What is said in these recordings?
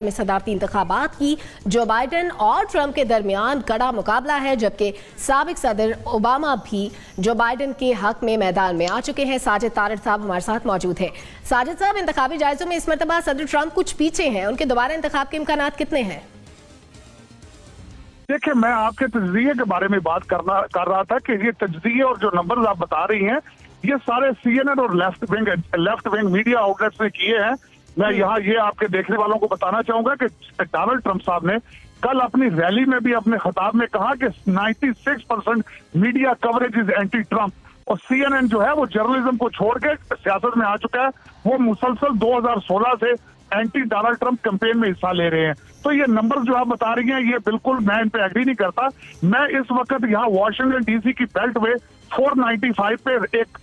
में सदारती इंतखाबात की जो बाइडेन और ट्रंप के दरमियान कड़ा मुकाबला है, जबकि साबिक सदर ओबामा भी जो बाइडेन के हक में मैदान में आ चुके हैं। साजिद तारड़ साहब हमारे साथ मौजूद हैं। साजिद साहब, इंतखाबी जायजों में इस मरतबा सदर ट्रंप कुछ पीछे हैं, उनके दोबारा इंतखाब के इम्कानात कितने हैं? देखिए, मैं आपके तजज़िये के बारे में बात कर रहा था कि ये तजज़िये और जो नंबर्स आप बता रही हैं ये सारे CNN और लेफ्ट विंग मीडिया आउटलेट्स ने किए हैं। मैं यहाँ ये आपके देखने वालों को बताना चाहूंगा कि डोनाल्ड ट्रंप साहब ने कल अपनी रैली में भी अपने खिताब में कहा कि 96% media coverage is anti Trump, और CNN जो है वो जर्नलिज्म को छोड़ के सियासत में आ चुका है। वो मुसलसल 2016 से एंटी डोनाल्ड ट्रंप कैंपेन में हिस्सा ले रहे हैं। तो ये नंबर जो आप बता रही हैं ये बिल्कुल मैं इन पे एग्री नहीं करता। मैं इस वक्त यहाँ वॉशिंगटन DC की बेल्ट वे 495 पे एक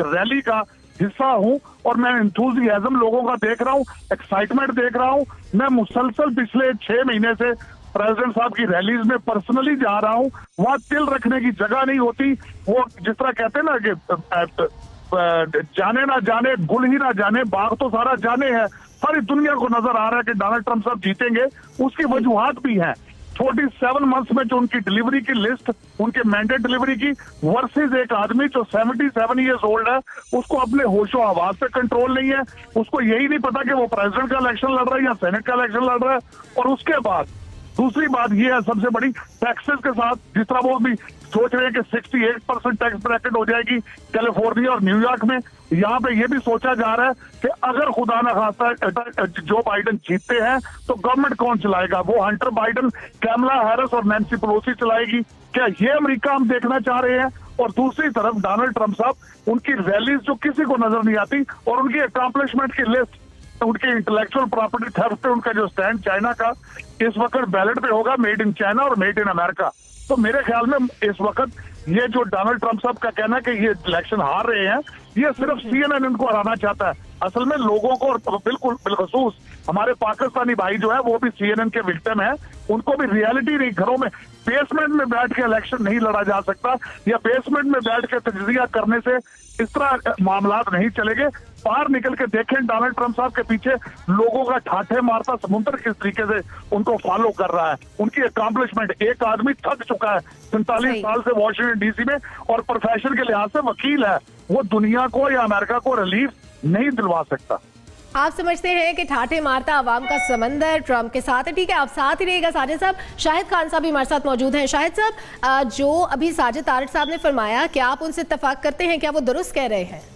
रैली का हिस्सा हूँ और मैं एंथुसियाज्म लोगों का देख रहा हूँ, एक्साइटमेंट देख रहा हूँ। मैं मुसलसल पिछले 6 महीने से प्रेसिडेंट साहब की रैलीज में पर्सनली जा रहा हूँ। वहाँ तिल रखने की जगह नहीं होती। वो जिस तरह कहते हैं ना कि जाने ना जाने गुल ही ना जाने, बाग तो सारा जाने है। सारी दुनिया को नजर आ रहा है कि डोनाल्ड ट्रंप साहब जीतेंगे। उसकी वजूहात भी हैं। 47 मंथ्स में जो उनकी डिलीवरी की लिस्ट, उनके मैंडेट डिलीवरी की वर्सेस एक आदमी जो 77 ईयर्स ओल्ड है, उसको अपने होशो हवास पे कंट्रोल नहीं है। उसको यही नहीं पता कि वो प्रेसिडेंट का इलेक्शन लड़ रहा है या सेनेट का इलेक्शन लड़ रहा है। और उसके बाद दूसरी बात ये है सबसे बड़ी, टैक्सेस के साथ जिस तरह वो भी सोच रहे हैं कि 68% टैक्स ब्रैकेट हो जाएगी कैलिफोर्निया और न्यूयॉर्क में। यहाँ पे ये भी सोचा जा रहा है कि अगर खुदा न खास्ता जो बाइडेन जीतते हैं तो गवर्नमेंट कौन चलाएगा? वो हंटर बाइडेन, कैमला हैरिस और नैन्सी पेलोसी चलाएगी? क्या ये अमेरिका हम देखना चाह रहे हैं? और दूसरी तरफ डोनाल्ड ट्रंप साहब, उनकी रैलीज जो किसी को नजर नहीं आती और उनकी अकॉम्प्लिशमेंट की लिस्ट, उनके इंटेलेक्चुअल प्रॉपर्टी थेफ्ट पे उनका जो स्टैंड चाइना का इस वक्त बैलेट पे होगा, मेड इन चाइना और मेड इन अमेरिका। तो मेरे ख्याल में इस वक्त ये जो डोनाल्ड ट्रंप साहब का कहना है कि ये इलेक्शन हार रहे हैं, ये सिर्फ CNN इनको हराना चाहता है। असल में लोगों को, और बिल्कुल बिलखसूस हमारे पाकिस्तानी भाई जो है वो भी CNN के विक्टिम है। उनको भी रियलिटी नहीं, घरों में बेसमेंट में बैठ के इलेक्शन नहीं लड़ा जा सकता, या बेसमेंट में बैठ के तजजिया करने से इस तरह मामलात नहीं चलेंगे। बाहर निकल के देखें डोनाल्ड ट्रंप साहब के पीछे लोगों का ठाठे मारता समुद्र किस तरीके से उनको फॉलो कर रहा है। उनकी अकॉम्प्लिशमेंट, एक आदमी थक चुका है 47 साल से वॉशिंगटन DC में और प्रोफेशन के लिहाज से वकील है, वो दुनिया को या अमेरिका को रिलीफ नहीं दिलवा सकता। आप समझते हैं कि ठाठे मारता आवाम का समंदर ट्रंप के साथ है? ठीक है, आप साथ ही रहिएगा। साजिद साहब, शाहिद खान साहब भी हमारे साथ मौजूद हैं। शाहिद साहब, जो अभी साजिद तारड़ साहब ने फरमाया, क्या आप उनसे इत्तेफाक करते हैं? क्या वो दुरुस्त कह रहे हैं?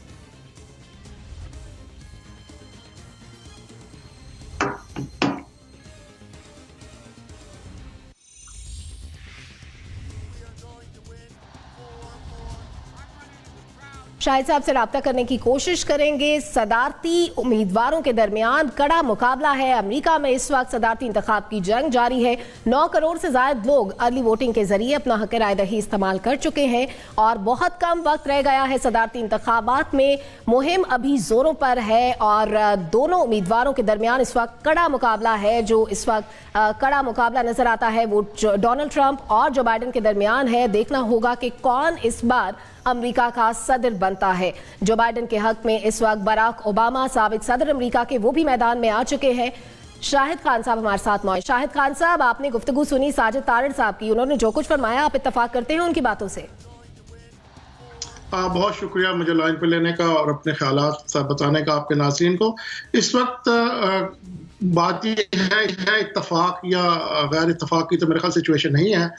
शाहिद साहब से राब्ता करने की कोशिश करेंगे। सदारती उम्मीदवारों के दरमियान कड़ा मुकाबला है। अमेरिका में इस वक्त सदारती इंतखाब की जंग जारी है। 9 करोड़ से ज्यादा लोग अर्ली वोटिंग के जरिए अपना हक राय दही इस्तेमाल कर चुके हैं और बहुत कम वक्त रह गया है सदारती इंतखाबात में। मुहिम अभी जोरों पर है और दोनों उम्मीदवारों के दरमियान इस वक्त कड़ा मुकाबला है। जो इस वक्त कड़ा मुकाबला नजर आता है वो डोनाल्ड ट्रंप और जो बाइडेन के दरमियान है। देखना होगा कि कौन इस बार अमेरिका का सदर बनता है। जो बाइडेन के हक में इस वक्त बराक ओबामा, साबिक सदर अमेरिका के, वो भी मैदान में आ चुके हैं। शाहिद खान साहब हमारे साथ मौजूद। शाहिद खान साहब, आपने गुफ्तगू सुनी साजिद तारड़ साहब की, उन्होंने जो कुछ फरमाया, आप इत्तफाक करते हैं उनकी बातों से? बहुत शुक्रिया मुझे लाइन पे लेने का और अपने ख्यालात बताने का आपके नाज़रीन को। इस वक्त बात ये है इत्तफाक या गैर इत्तफाक की तो मेरे ख्याल सिचुएशन नहीं है।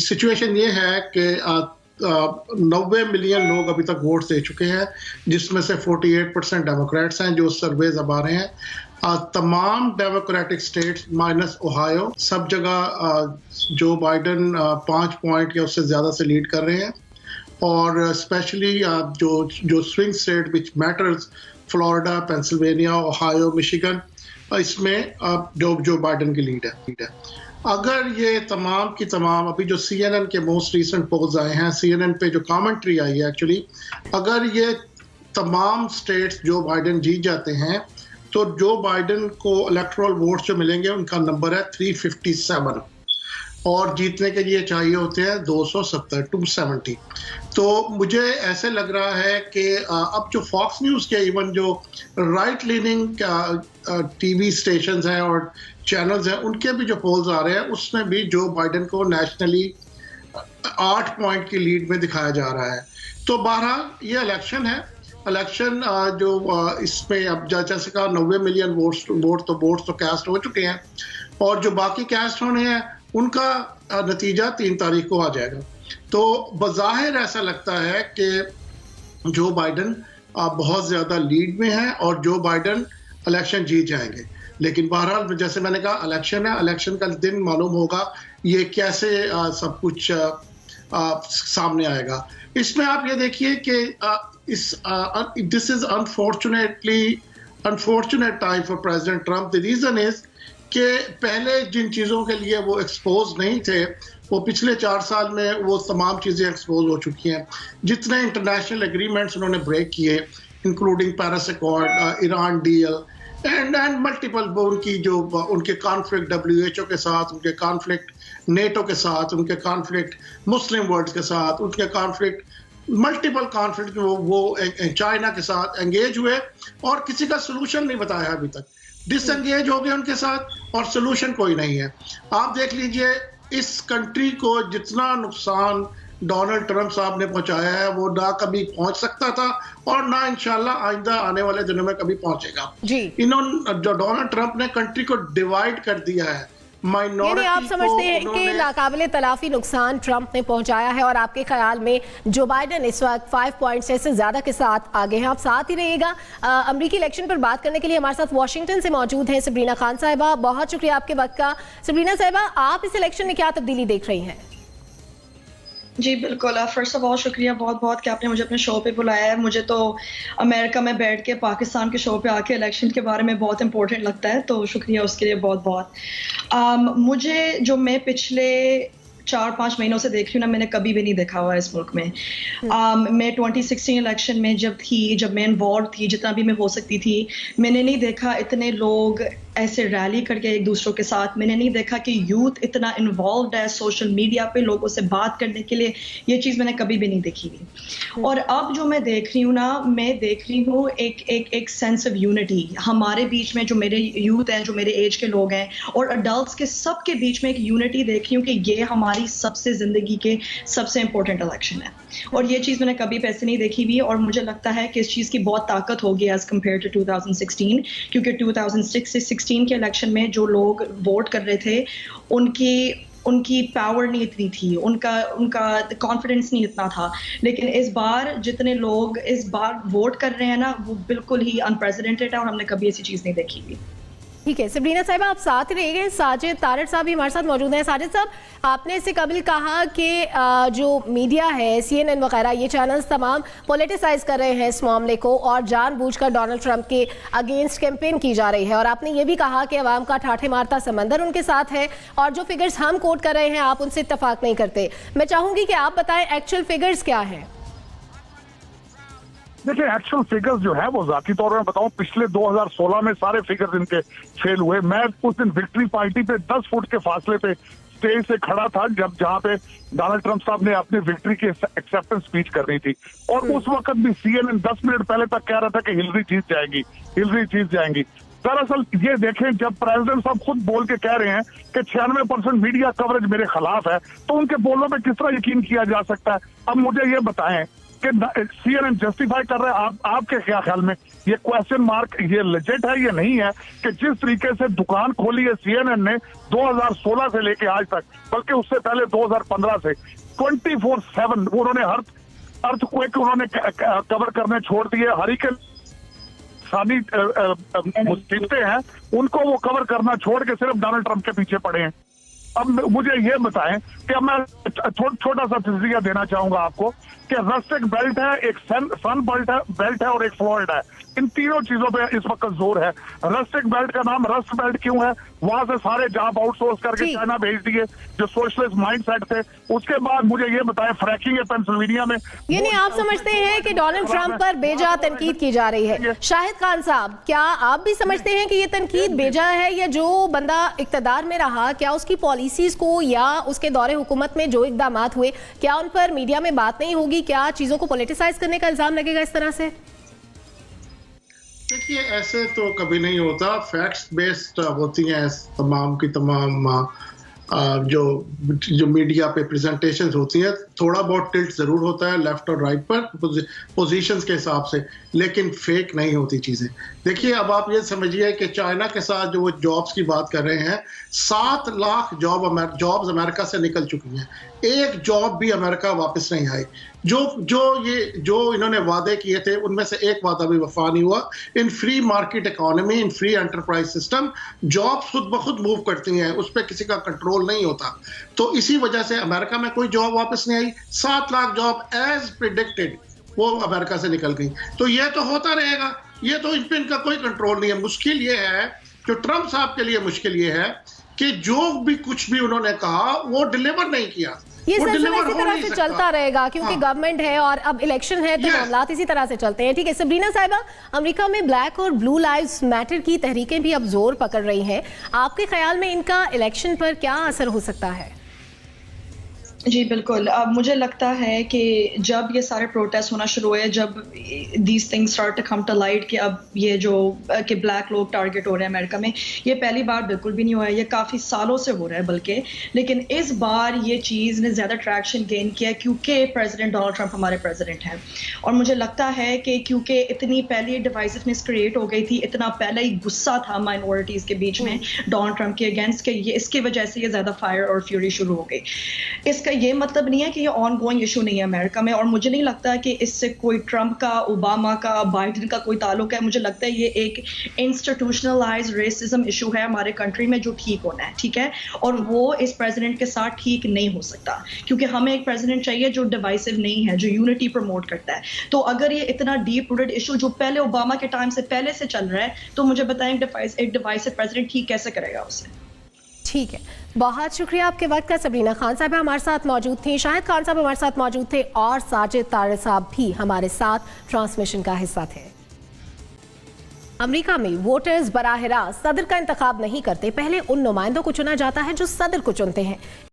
सिचुएशन ये है कि 90 मिलियन लोग अभी तक वोट दे चुके हैं, जिसमें से 48% डेमोक्रेट्स हैं जो सर्वेज अब आ रहे हैं। तमाम डेमोक्रेटिक स्टेट्स माइनस ओहायो, सब जगह जो बाइडेन 5 पॉइंट या उससे ज़्यादा से लीड कर रहे हैं। और स्पेशली जो swing state which matters, Florida, Pennsylvania, Ohio, Michigan, इसमें जो बाइडेन की लीड है। अगर ये तमाम की तमाम अभी जो CNN के मोस्ट रीसेंट पोल्स आए हैं, CNN पे जो कमेंट्री आई है एक्चुअली, अगर ये तमाम स्टेट्स जो बाइडेन जीत जाते हैं तो जो बाइडेन को इलेक्टोरल वोट्स जो मिलेंगे उनका नंबर है 357। और जीतने के लिए चाहिए होते हैं 270 270। तो मुझे ऐसे लग रहा है कि अब जो फॉक्स न्यूज़ के इवन जो राइट लीनिंग टीवी स्टेशंस हैं और चैनल्स हैं, उनके भी जो पोल्स आ रहे हैं उसमें भी जो बाइडेन को नेशनली 8 पॉइंट की लीड में दिखाया जा रहा है। तो बहरहाल ये इलेक्शन है, इलेक्शन जो इसमें अब जैसे कहा 90 मिलियन वोट्स तो कास्ट हो चुके हैं और जो बाकी कास्ट होने हैं उनका नतीजा 3 तारीख को आ जाएगा। तो बज़ाहिर ऐसा लगता है कि जो बाइडेन बहुत ज़्यादा लीड में है और जो बाइडेन इलेक्शन जीत जाएंगे। लेकिन बहरहाल जैसे मैंने कहा इलेक्शन है, इलेक्शन का दिन मालूम होगा ये कैसे सब कुछ सामने आएगा। इसमें आप ये देखिए कि this is unfortunate time for president Trump. The reason is कि पहले जिन चीज़ों के लिए वो एक्सपोज नहीं थे वो पिछले 4 साल में वो तमाम चीज़ें एक्सपोज हो चुकी हैं। जितने इंटरनेशनल एग्रीमेंट्स उन्होंने ब्रेक किए including Paris accord, Iran deal and multiple उनके कॉन्फ्लिक्ट WHO के साथ, उनके कॉन्फ्लिक्ट नेटो के साथ, उनके कॉन्फ्लिक्ट मुस्लिम वर्ल्ड के साथ, उनके कॉन्फ्लिक्ट मल्टीपल कॉन्फ्लिक्ट वो चाइना के साथ एंगेज हुए और किसी का सोल्यूशन नहीं बताया अभी तक। डिसएंगेज हो गए उनके साथ और सोल्यूशन कोई नहीं है। आप देख लीजिए इस कंट्री को जितना नुकसान डोनाल्ड ट्रंप साहब ने पहुंचाया है वो ना कभी पहुंच सकता था और ना इंशाल्लाह आइंदा आने वाले दिनों में कभी पहुंचेगा। इन्होंने जो डोनाल्ड ट्रंप ने कंट्री को डिवाइड कर दिया है, यानी आप समझते हैं कि नाकाबिले तलाफी नुकसान ट्रंप ने पहुंचाया है और आपके ख्याल में जो बाइडेन इस वक्त 5 पॉइंट्स से ज्यादा के साथ आगे हैं। आप साथ ही रहिएगा। अमेरिकी इलेक्शन पर बात करने के लिए हमारे साथ वॉशिंगटन से मौजूद हैं सबरीना खान साहिबा। बहुत शुक्रिया आपके वक्त का। सबरीना साहिबा, आप इस इलेक्शन में क्या तब्दीली देख रही हैं? जी बिल्कुल, फर्स्ट ऑफ ऑल शुक्रिया बहुत बहुत कि आपने मुझे अपने शो पे बुलाया है। मुझे तो अमेरिका में बैठ के पाकिस्तान के शो पे आके इलेक्शन के बारे में बहुत इंपॉर्टेंट लगता है, तो शुक्रिया उसके लिए बहुत बहुत। मुझे जो मैं पिछले 4-5 महीनों से देख रही हूँ ना, मैंने कभी भी नहीं देखा हुआ इस मुल्क में। मैं 2016 इलेक्शन में जब मैं इन्वॉल्व थी, जितना भी मैं हो सकती थी, मैंने नहीं देखा इतने लोग ऐसे रैली करके एक दूसरों के साथ। मैंने नहीं देखा कि यूथ इतना इन्वॉल्व है सोशल मीडिया पे लोगों से बात करने के लिए। ये चीज़ मैंने कभी भी नहीं देखी थी। और अब जो मैं देख रही हूँ ना, मैं देख रही हूँ एक सेंस ऑफ यूनिटी हमारे बीच में, जो मेरे यूथ हैं, जो मेरे एज के लोग हैं और अडल्ट्स के सबके बीच में एक यूनिटी देख रही हूँ कि ये हमारी सबसे ज़िंदगी के सबसे इम्पोर्टेंट इलेक्शन है। और ये चीज़ मैंने कभी पैसे नहीं देखी हुई और मुझे लगता है कि इस चीज़ की बहुत ताकत होगी एज़ कम्पेयर टू 2016, क्योंकि 2006 से 16 के इलेक्शन में जो लोग वोट कर रहे थे उनकी पावर नहीं इतनी थी, उनका कॉन्फिडेंस नहीं इतना था। लेकिन इस बार जितने लोग इस बार वोट कर रहे हैं ना, वो बिल्कुल ही अनप्रेसिडेंटेड है और हमने कभी ऐसी चीज़ नहीं देखी हुई। ठीक है सबरीना साहिबा, आप साथ रहिए। साजिद तारड़ साहब भी हमारे साथ मौजूद हैं। साजिद साहब, आपने इससे कबल कहा कि जो मीडिया है, CNN वगैरह, ये चैनल्स तमाम पॉलिटिसाइज कर रहे हैं इस मामले को और जानबूझकर डोनाल्ड ट्रंप के अगेंस्ट कैंपेन की जा रही है। और आपने ये भी कहा कि अवाम का ठाठे मारता समंदर उनके साथ है और जो फिगर्स हम कोट कर रहे हैं आप उनसे इत्तेफाक नहीं करते। मैं चाहूंगी कि आप बताएं एक्चुअल फिगर्स क्या है। देखिए, एक्चुअल फिगर्स जो है वो जाती तौर पर बताऊं, पिछले 2016 में सारे फिगर्स इनके फेल हुए। मैं उस दिन विक्ट्री पार्टी पे 10 फुट के फासले पे स्टेज से खड़ा था जहां पे डोनाल्ड ट्रंप साहब ने अपनी विक्ट्री की एक्सेप्टेंस स्पीच करनी थी और उस वक्त भी CNN 10 मिनट पहले तक कह रहा था कि हिलरी जीत जाएंगी। दरअसल ये देखें, जब प्रेसिडेंट साहब खुद बोल के कह रहे हैं कि 96% मीडिया कवरेज मेरे खिलाफ है, तो उनके बोलों पे किस तरह यकीन किया जा सकता है। अब मुझे ये बताएं कि CNN जस्टिफाई कर रहे हैं, आपके क्या ख्याल में ये क्वेश्चन मार्क ये लेजिट है, ये नहीं है कि जिस तरीके से दुकान खोली है CNN ने 2016 से लेके आज तक, बल्कि उससे पहले 2015 से 24/7 उन्होंने अर्थक्वेक उन्होंने कवर करने छोड़ दिए, हरिकेन सानी मुसीबतें हैं उनको वो कवर करना छोड़ के सिर्फ डोनाल्ड ट्रंप के पीछे पड़े हैं। अब मुझे ये बताएं कि अब मैं छोटा सा तजरिया देना चाहूंगा आपको कि रस्टिक बेल्ट है, एक सन बेल्ट है और एक फ्लोरिडा है। इन तीनों चीजों पे इस वक्त जोर है। रस्टिक बेल्ट का नाम रस्ट बेल्ट क्यों है? वहां से सारे जॉब आउटसोर्स करके चाइना भेज दिए जो सोशलिस्ट माइंडसेट थे। उसके बाद मुझे ये बताएं, फ्रैकिंग है पेंसिल्वेनिया में। यानी आप समझते हैं कि डोनाल्ड ट्रंप पर बेजा तनकीद की जा रही है। शाहिद खान साहब, क्या आप भी समझते हैं कि ये तनकीद बेजा है, या जो बंदा इक्तदार में रहा क्या उसकी पॉलिसीज को या उसके दौरे हुकूमत में जो इकदाम हुए क्या उन पर मीडिया में बात नहीं होगी? क्या चीजों को पॉलिटिसाइज करने का इल्जाम लगेगा इस तरह से? देखिए, ऐसे तो कभी नहीं होता। फैक्ट्स बेस्ड होती हैं तमाम की तमाम जो मीडिया पे प्रेजेंटेशन होती हैं। थोड़ा बहुत टिल्ट जरूर होता है लेफ्ट और राइट पर पोजीशंस के हिसाब से, लेकिन फेक नहीं होती चीजें। देखिए, अब आप ये समझिए कि चाइना के साथ जो वो जॉब्स की बात कर रहे हैं, 7 लाख जॉब्स अमेरिका से निकल चुकी हैं। एक जॉब भी अमेरिका वापस नहीं आई। जो इन्होंने वादे किए थे उनमें से एक वादा भी वफा नहीं हुआ। In free market economy, in free enterprise system, jobs खुद ब खुद मूव करती हैं, उस पर किसी का कंट्रोल नहीं होता। तो इसी वजह से अमेरिका में कोई जॉब वापस नहीं आई। 7 लाख जॉब एज प्रिडिक्टेड वो अमेरिका से निकल गई। तो ये तो होता रहेगा, ये तो इन पर इनका कोई कंट्रोल नहीं है। मुश्किल ये है, जो ट्रंप साहब के लिए मुश्किल ये है कि जो भी कुछ भी उन्होंने कहा वो डिलीवर नहीं किया। ये सिलसिला इसी तरह से चलता रहेगा क्योंकि गवर्नमेंट है और अब इलेक्शन है, तो मामलात इसी तरह से चलते हैं। ठीक है सबरीना साहिबा, अमेरिका में ब्लैक और ब्लू लाइव्स मैटर की तहरीकें भी अब जोर पकड़ रही हैं। आपके ख्याल में इनका इलेक्शन पर क्या असर हो सकता है? जी बिल्कुल। अब मुझे लगता है कि जब ये सारे प्रोटेस्ट होना शुरू हुए, जब these things start to come to light कि अब ये जो कि ब्लैक लोग टारगेट हो रहे हैं अमेरिका में, ये पहली बार बिल्कुल भी नहीं हुआ है, ये काफ़ी सालों से हो रहा है बल्कि। लेकिन इस बार ये चीज़ ने ज़्यादा ट्रैक्शन गेन किया क्योंकि प्रेसिडेंट डोनाल्ड ट्रंप हमारे प्रेसिडेंट हैं। और मुझे लगता है कि क्योंकि इतनी पहले डिवाइसिवनेस क्रिएट हो गई थी, इतना पहले ही गुस्सा था माइनॉरिटीज़ के बीच में डोनाल्ड ट्रंप के अगेंस्ट, के ये इसकी वजह से ये ज़्यादा फायर और फ्यूरी शुरू हो गई। इसका ये मतलब नहीं है कि ये ऑन गोइंग इशू नहीं है अमेरिका में, और मुझे नहीं लगता कि इससे कोई ट्रंप का, ओबामा का, बाइडेन का कोई ताल्लुक है। मुझे लगता है ये एक इंस्टीट्यूशनलाइज्ड रेसिज्म इशू है हमारे कंट्री में जो ठीक होना है, ठीक है, और वो इस प्रेसिडेंट के साथ ठीक नहीं हो सकता क्योंकि हमें एक प्रेसिडेंट चाहिए जो डिवाइसिव नहीं है, जो यूनिटी प्रमोट करता है। तो अगर ये इतना डीप रूटेड इशू जो पहले ओबामा के टाइम से पहले से चल रहा है, तो मुझे बताएं एक डिवाइसिव प्रेसिडेंट ठीक कैसे करेगा उसे? ठीक है, बहुत शुक्रिया आपके वक्त का। सबरीना खान साहब हमारे साथ मौजूद थी, शाहिद खान साहब हमारे साथ मौजूद थे और साजिद तारिक साहब भी हमारे साथ ट्रांसमिशन का हिस्सा थे। अमेरिका में वोटर्स बराह रास्त सदर का इंतखाब नहीं करते, पहले उन नुमाइंदों को चुना जाता है जो सदर को चुनते हैं।